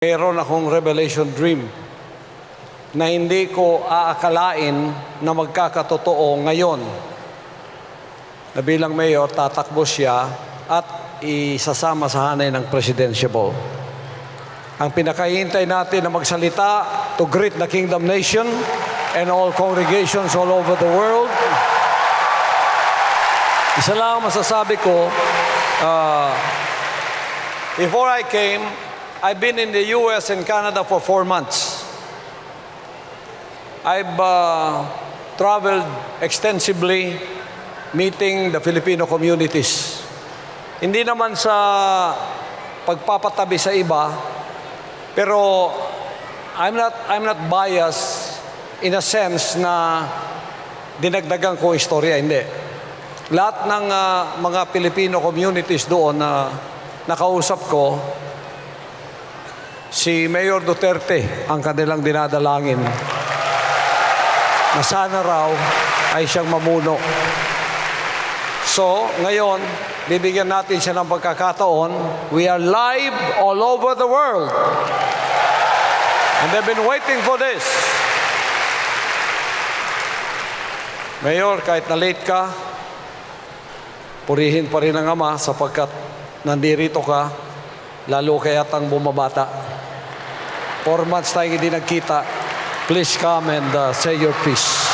Meron akong revelation dream na hindi ko aakalain na magkakatotoo ngayon. Na bilang mayor, tatakbo siya at isasama sa hanay ng presidentiable. Ang pinakahihintay natin na magsalita to greet the kingdom nation and all congregations all over the world. Isa lang masasabi ko, before I came, I've been in the US and Canada for 4 months. I've traveled extensively meeting the Filipino communities. Hindi naman sa pagpapatabi sa iba, pero I'm not biased in a sense na dinagdagan ko istorya, hindi. Lahat ng mga Filipino communities doon na nakausap ko, si Mayor Duterte ang kanilang dinadalangin na sana raw ay siyang mamuno. So, ngayon, bibigyan natin siya ng pagkakataon. We are live all over the world. And they've been waiting for this. Mayor, kahit na late ka, purihin pa rin ang Ama sapagkat nandirito ka, lalo kaya't ang bumabata. 4 months tayong hindi nagkita. Please come and say your piece.